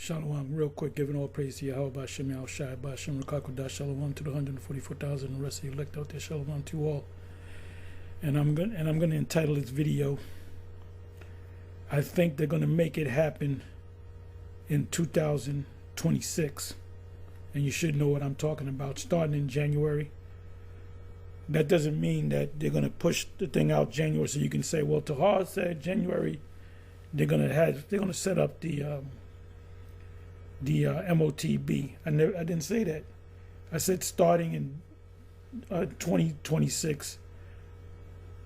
Shalom, real quick, giving all praise to Yahweh, Ba'Shem Yahushai, Ba'Shem Rakakodah, Shalom to the 144,000 and the rest of the elect out there, Shalom to all. And I'm gonna entitle this video, I think they're gonna make it happen in 2026. And you should know what I'm talking about, starting in January. That doesn't mean that they're gonna push the thing out January so you can say, well, Tahar said January they're gonna set up the MOTB. I didn't say that. I said starting in 2026,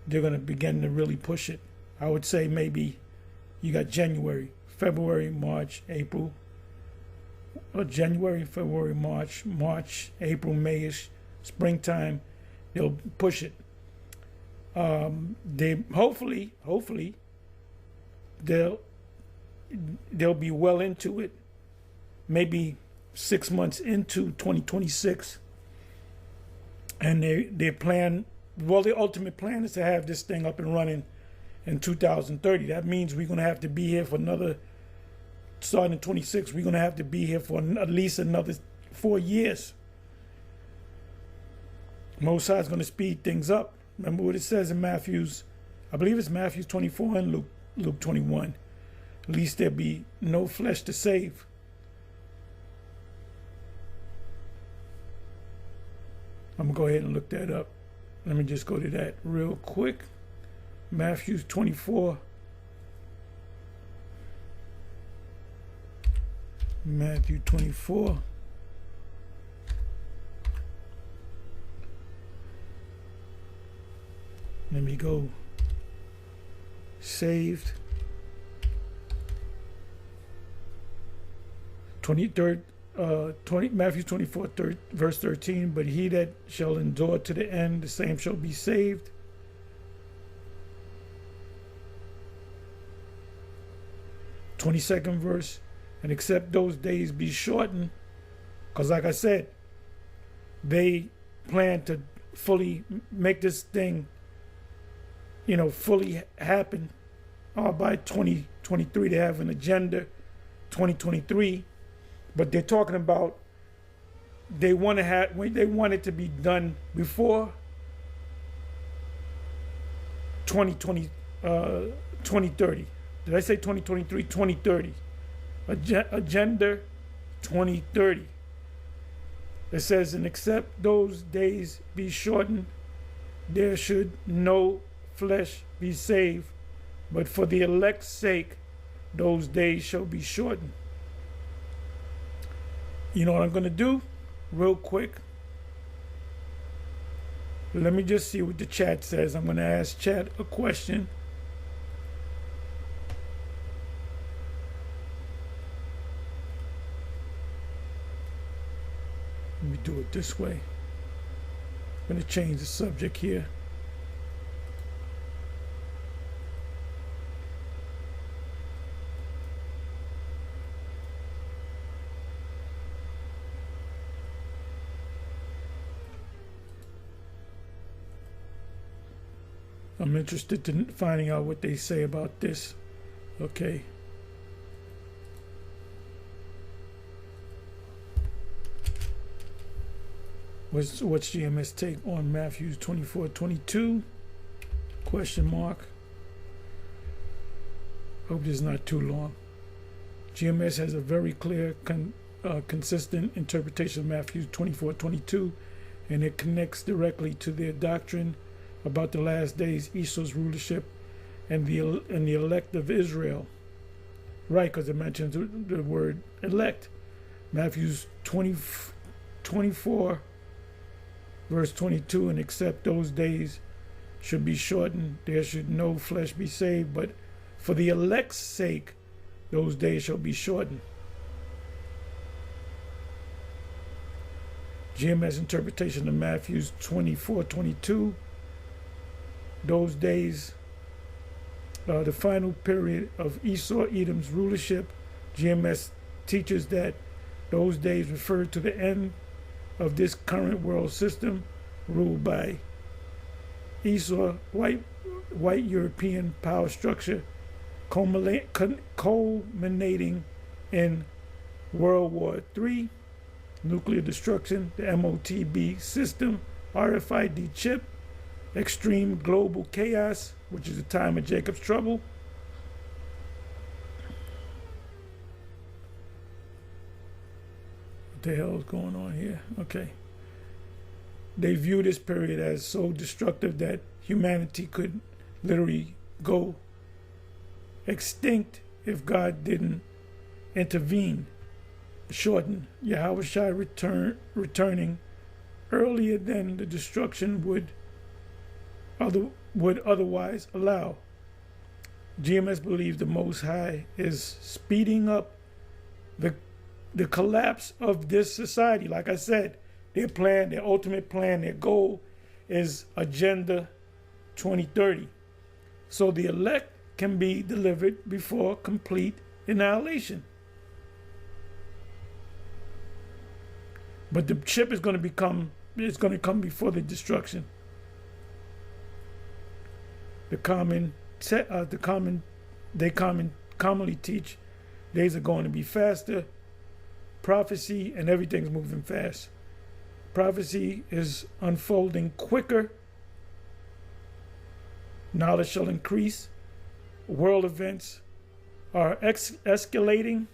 they're going to begin to really push it. I would say maybe you got January, February, March, April, or January, February, March, April, Mayish, springtime. They'll push it. They hopefully they'll be well into it. Maybe 6 months into 2026, and their plan, well, the ultimate plan is to have this thing up and running in 2030. That means we're going to have to be here for another, starting in 26, we're going to have to be here for at least another 4 years. Most High is going to speed things up. Remember what it says in Matthew's, I believe it's Matthew 24 and Luke 21. At least there be no flesh to save. I'm going to go ahead and look that up. Let me just go to that real quick. Matthew 24. Matthew 24. Let me go. Saved. 23rd. Matthew 24, verse 13, but he that shall endure to the end, the same shall be saved. '22nd verse, and except those days be shortened, because like I said, they plan to fully make this thing, fully happen by 2023. They have an agenda, 2023. But they're talking about they want it to be done before 2030. Did I say 2023? 2030. Agenda 2030. It says, and except those days be shortened, there should no flesh be saved, but for the elect's sake, those days shall be shortened. You know what I'm going to do? Real quick. Let me just see what the chat says. I'm going to ask chat a question. Let me do it this way. I'm going to change the subject here. I'm interested in finding out what they say about this. Okay. What's GMS take on Matthew 24:22? Question mark. Hope this is not too long. GMS has a very clear, consistent interpretation of Matthew 24:22, and it connects directly to their doctrine about the last days, Esau's rulership, and the elect of Israel. Right, because it mentions the word elect. Matthew's 24, verse 22, and except those days should be shortened, there should no flesh be saved, but for the elect's sake, those days shall be shortened. GMS interpretation of Matthew's 24:22. Those days, the final period of Esau, Edom's rulership. GMS teaches that those days refer to the end of this current world system ruled by Esau, white European power structure, culminating in World War III, nuclear destruction, the MOTB system, RFID chip, extreme global chaos, which is the time of Jacob's trouble. What the hell is going on here? Okay. They view this period as so destructive that humanity could literally go extinct if God didn't intervene. Shorten Yahushua returning earlier than the destruction would otherwise allow. GMS believes the Most High is speeding up the collapse of this society. Like I said, their plan, their ultimate plan, their goal is Agenda 2030. So the elect can be delivered before complete annihilation. But the chip is going to come before the destruction. They commonly teach days are going to be faster. Prophecy and everything's moving fast. Prophecy is unfolding quicker. Knowledge shall increase. World events are escalating.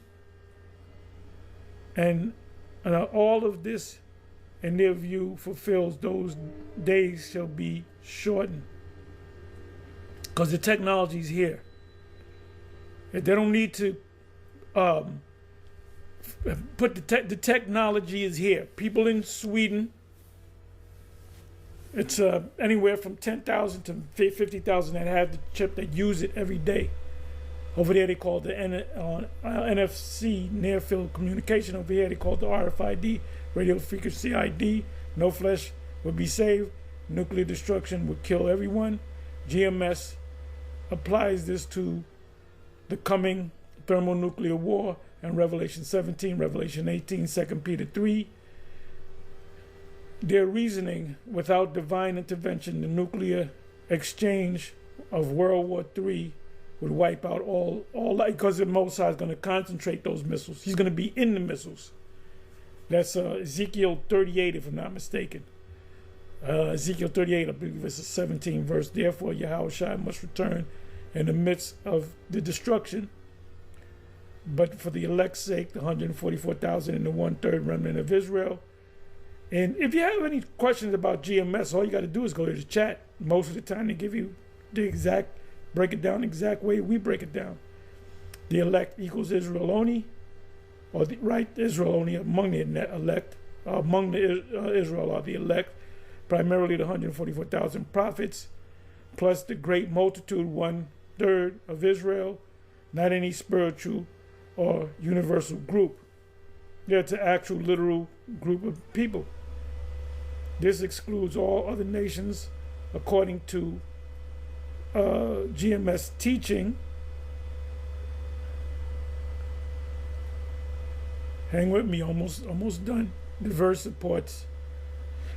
And all of this, in their view, fulfills those days shall be shortened. Because the technology is here. They don't need to put the technology is here. People in Sweden, it's anywhere from 10,000 to 50,000 that have the chip that use it every day. Over there they call it the NFC, near field communication. Over here they call it the RFID, radio frequency ID. No flesh would be saved. Nuclear destruction would kill everyone. GMS applies this to the coming thermonuclear war and Revelation 17, Revelation 18, 2 Peter 3. Their reasoning, without divine intervention, the nuclear exchange of World War III would wipe out all life, because the Most High is going to concentrate those missiles. He's going to be in the missiles. That's Ezekiel 38, if I'm not mistaken. Ezekiel 38, I believe it's the 17th verse. Therefore, Yahushua must return in the midst of the destruction. But for the elect's sake, the 144,000 and the 1/3 remnant of Israel. And if you have any questions about GMS, all you got to do is go to the chat. Most of the time, they give you the exact, break it down the exact way we break it down. The elect equals Israel only, or the right Israel only among the elect. Among the Israel are the elect, primarily the 144,000 prophets, plus the great multitude, 1/3 of Israel, not any spiritual or universal group. It's an actual literal group of people. This excludes all other nations according to GMS teaching. Hang with me, almost done. The verse supports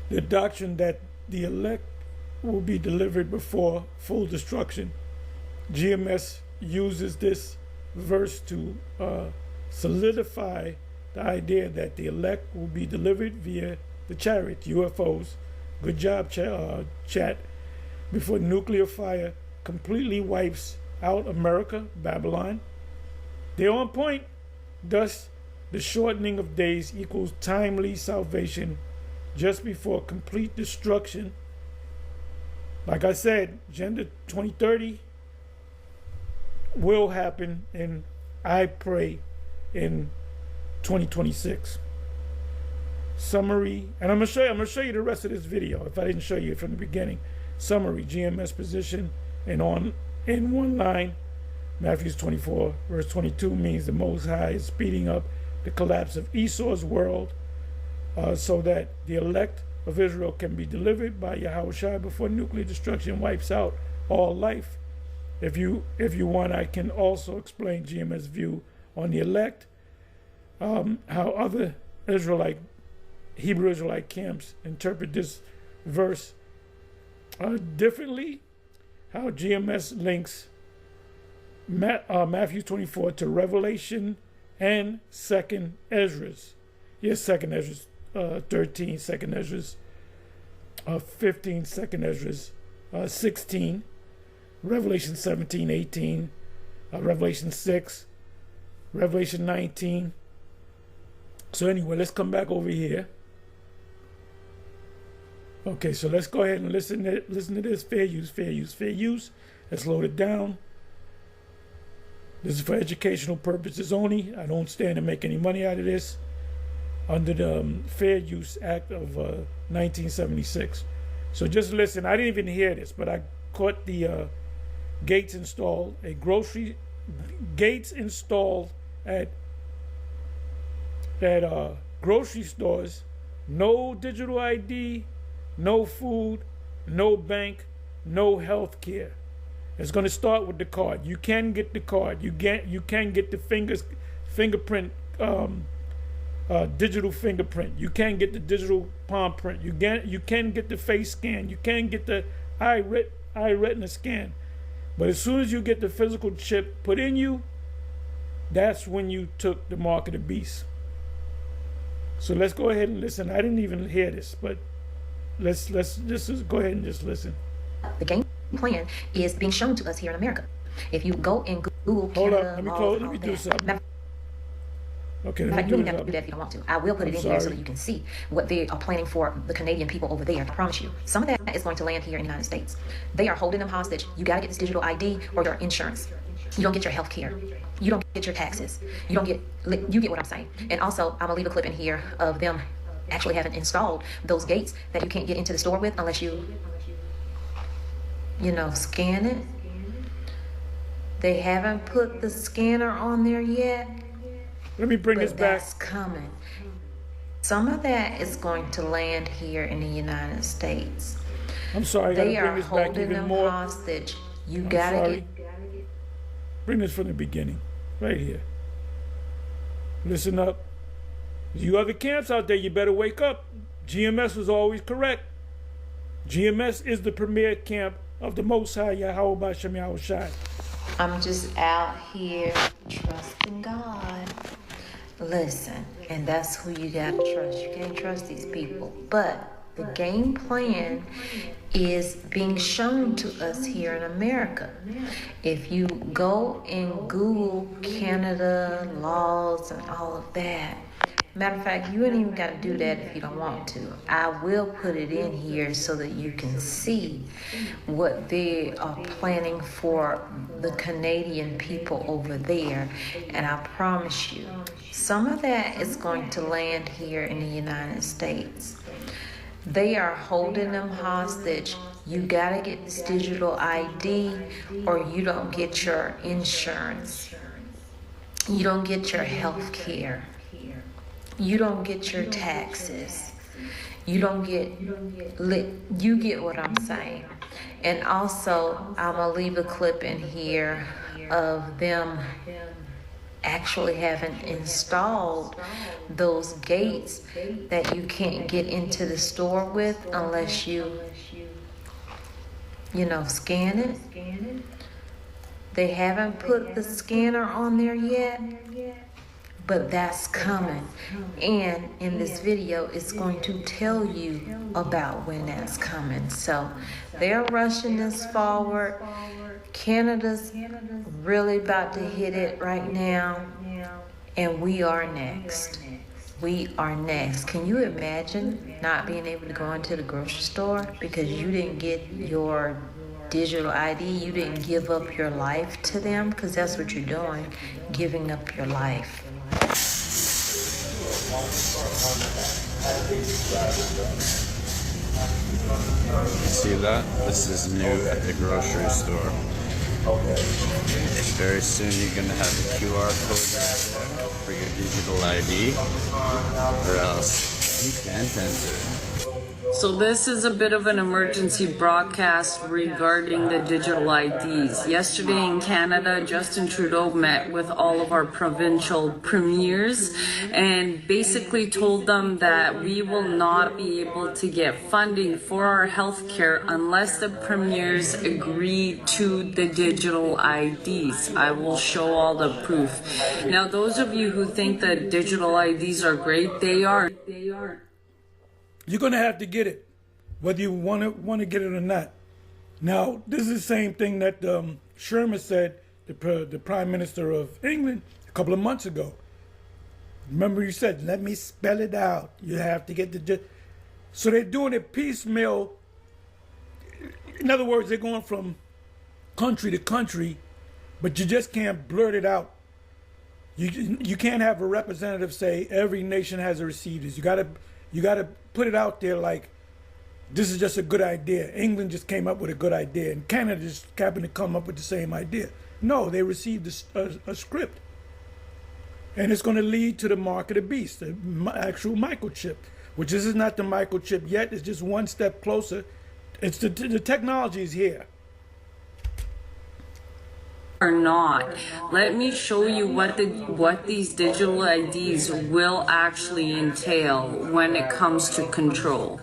the doctrine that the elect will be delivered before full destruction. GMS uses this verse to solidify the idea that the elect will be delivered via the chariot, UFOs. Good job, chat. Before nuclear fire completely wipes out America, Babylon. They're on point. Thus, the shortening of days equals timely salvation just before complete destruction. Like I said, Agenda 2030 will happen, and I pray in 2026. Summary, and I'm gonna show you the rest of this video if I didn't show you it from the beginning. Summary: GMS position, and in one line, Matthew 24 verse 22 means the Most High is speeding up the collapse of Esau's world, so that the elect of Israel can be delivered by Yahushua before nuclear destruction wipes out all life. If you want, I can also explain GMS' view on the elect, how other Hebrew Israelite camps interpret this verse differently, how GMS links Matthew 24 to Revelation and 2nd Esdras. Yes, 2nd Esdras 13, 2nd Esdras 15, 2nd Esdras 16, Revelation 17, 18, Revelation 6, Revelation 19. So anyway, let's come back over here. Okay, so let's go ahead and listen to this. Fair use, fair use, fair use. Let's load it down. This is for educational purposes only. I don't stand to make any money out of this under the Fair Use Act of 1976. So just listen. I didn't even hear this, but I caught the gates installed at grocery stores. No digital ID, no food, no bank, no health care. It's going to start with the card. You can get the card. You can get the fingerprint, digital fingerprint. You can get the digital palm print. You can get the face scan. You can get the eye retina scan. But as soon as you get the physical chip put in you, that's when you took the mark of the beast. So let's go ahead and listen. I didn't even hear this, but let's just go ahead and just listen. The game plan is being shown to us here in America. If you go and Google Canada, let me do something. Okay, you don't have to do that if you don't want to. I will put it in here so that you can see what they are planning for the Canadian people over there. I promise you. Some of that is going to land here in the United States. They are holding them hostage. You got to get this digital ID or your insurance. You don't get your health care. You don't get your taxes. You get what I'm saying. And also, I'm going to leave a clip in here of them actually having installed those gates that you can't get into the store with unless you scan it. They haven't put the scanner on there yet. Let me bring this back. That's coming. Some of that is going to land here in the United States. I'm sorry, I gotta bring this back even more. They are holding them hostage. You gotta get. Bring this from the beginning, right here. Listen up. You other camps out there, you better wake up. GMS was always correct. GMS is the premier camp of the Most High Yahweh Shem Yahushai. I'm just out here trusting God. Listen, and that's who you gotta trust. You can't trust these people. But the game plan is being shown to us here in America. If you go and Google Canada laws and all of that, matter of fact, you ain't even got to do that if you don't want to. I will put it in here so that you can see what they are planning for the Canadian people over there. And I promise you, some of that is going to land here in the United States. They are holding them hostage. You got to get this digital ID or you don't get your insurance. You don't get your health care. You don't get your taxes. You don't get you get what I'm saying. And also, I'm going to leave a clip in here of them actually having installed those gates that you can't get into the store with unless you scan it. They haven't put the scanner on there yet, but that's coming. And in this video, it's going to tell you about when that's coming. So they're rushing this forward. Canada's really about to hit it right now, and we are next. We are next. Can you imagine not being able to go into the grocery store because you didn't get your digital ID? You didn't give up your life to them, because that's what you're doing, giving up your life. See that? This is new at the grocery store. Very soon you're going to have a QR code right there for your digital ID, or else you can't enter. So this is a bit of an emergency broadcast regarding the digital IDs. Yesterday in Canada, Justin Trudeau met with all of our provincial premiers and basically told them that we will not be able to get funding for our healthcare unless the premiers agree to the digital IDs. I will show all the proof. Now, those of you who think that digital IDs are great, they aren't. You're going to have to get it, whether you want to get it or not. Now, this is the same thing that Sherman said, the Prime Minister of England, a couple of months ago. Remember, you said, let me spell it out. You have to get the... So they're doing it piecemeal. In other words, they're going from country to country, but you just can't blurt it out. You can't have a representative say every nation has received this. You gotta put it out there like this is just a good idea. England just came up with a good idea, and Canada just happened to come up with the same idea. No, they received a script, and it's going to lead to the mark of the beast, the actual microchip. Which this is not the microchip yet. It's just one step closer. It's the technology is here. Or not. Let me show you what these digital IDs will actually entail when it comes to control.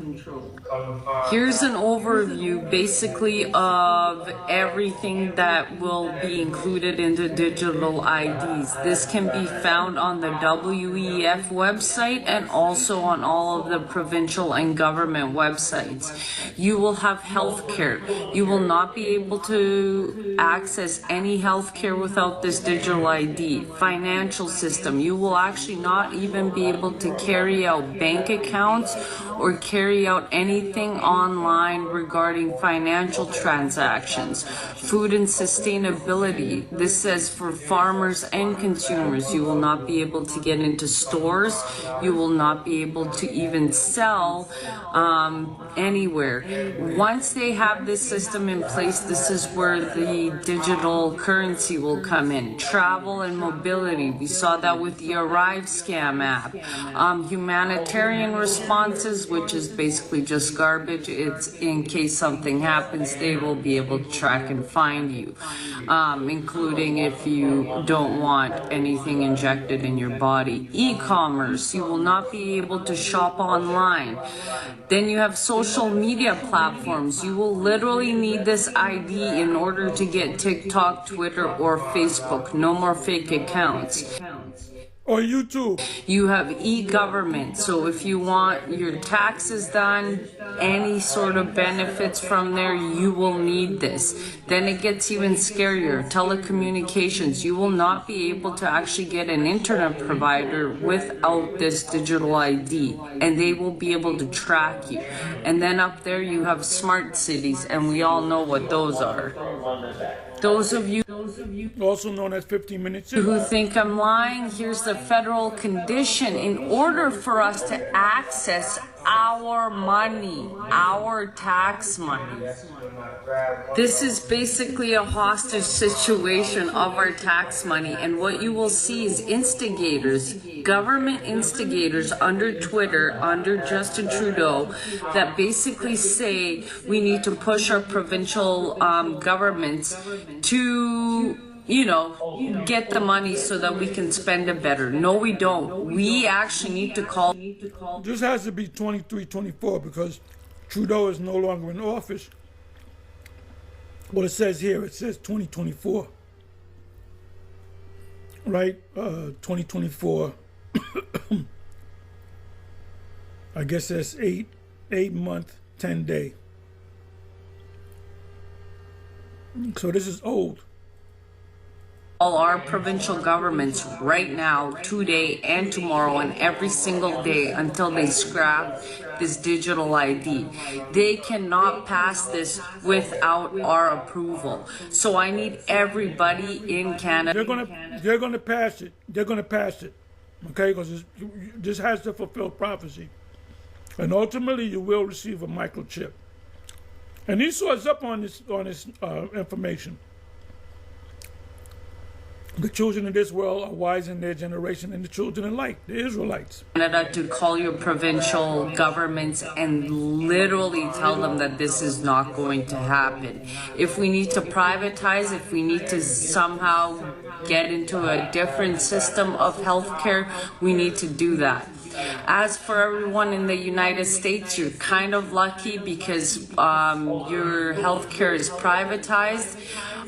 Here's an overview basically of everything that will be included in the digital IDs. This can be found on the WEF website and also on all of the provincial and government websites. You will have healthcare. You will not be able to access any healthcare without this digital ID. Financial system. You will actually not even be able to carry out bank accounts or carry out anything online regarding financial transactions. Food and sustainability. This says for farmers and consumers, you will not be able to get into stores. You will not be able to even sell anywhere. Once they have this system in place, this is where the digital currency will come in. Travel and mobility. We saw that with the Arrive scam app. Humanitarian responses, which is basically just garbage. It's in case something happens, they will be able to track and find you, including if you don't want anything injected in your body. E-commerce, you will not be able to shop online. Then you have social media platforms. You will literally need this ID in order to get TikTok, Twitter, or Facebook. No more fake accounts. Or YouTube. You have e-government. So if you want your taxes done, any sort of benefits from there, you will need this. Then it gets even scarier. Telecommunications. You will not be able to actually get an internet provider without this digital ID. And they will be able to track you. And then up there you have smart cities. And we all know what those are. Those of you also known as 15 minutes who think I'm lying, here's the federal condition. In order for us to access our money, our tax money, this is basically a hostage situation of our tax money. And what you will see is instigators, government instigators under Twitter, under Justin Trudeau, that basically say we need to push our provincial governments to, you know, get the money so that we can spend it better. No, we don't. We actually need to call. This has to be 23-24 because Trudeau is no longer in office. Well, it says here, it says 2024. Right? 2024. I guess that's 8 month, 10 day. So this is old. All our provincial governments right now, today and tomorrow and every single day until they scrap this digital ID. They cannot pass this without our approval. So I need everybody in Canada. They're gonna pass it. They're gonna pass it. Okay, because this has to fulfill prophecy. And ultimately you will receive a microchip. And he saw us up on this information. The children of this world are wise in their generation, and the children of light, the Israelites. Canada to call your provincial governments and literally tell them that this is not going to happen. If we need to privatize, if we need to somehow get into a different system of healthcare, we need to do that. As for everyone in the United States, you're kind of lucky because your healthcare is privatized.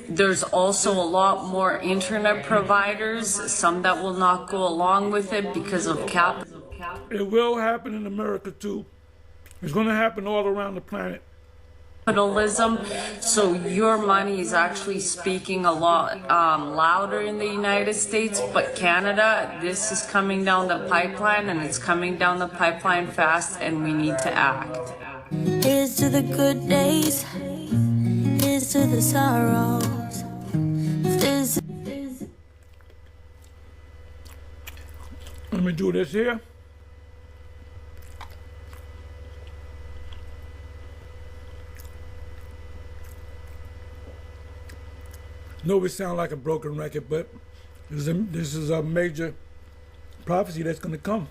There's also a lot more internet providers, some that will not go along with it because of It will happen in America too. It's going to happen all around the planet. capitalism. So your money is actually speaking a lot louder in the United States, but Canada, this is coming down the pipeline, and it's coming down the pipeline fast, and we need to act. Here's to the good days, here's to the sorrows. Let me do this here. No, it sounds like a broken record, but this is a major prophecy that's going to come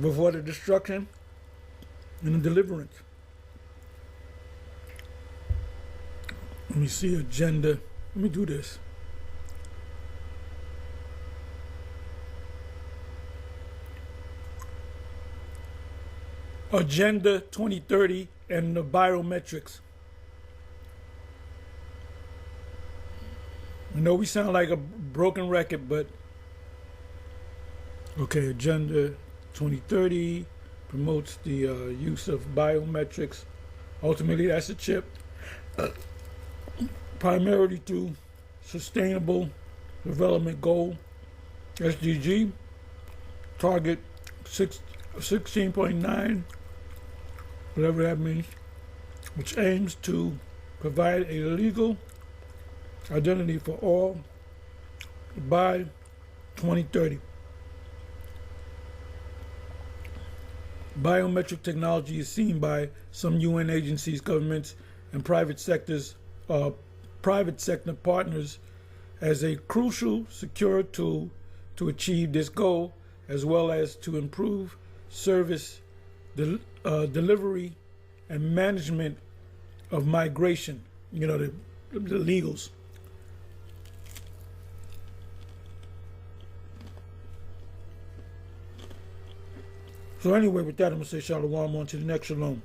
before the destruction and the deliverance. Let me see agenda. Let me do this. Agenda 2030 and the biometrics. I know we sound like a broken record, but okay, Agenda 2030 promotes the use of biometrics. Ultimately, that's a chip, primarily through Sustainable Development Goal, SDG, target 16.9, whatever that means, which aims to provide a legal identity for all by 2030. Biometric technology is seen by some UN agencies, governments, and private sector partners as a crucial, secure tool to achieve this goal, as well as to improve service delivery and management of migration. You know, the legals. So anyway, with that, I'm going to say shalom, on to the next shalom.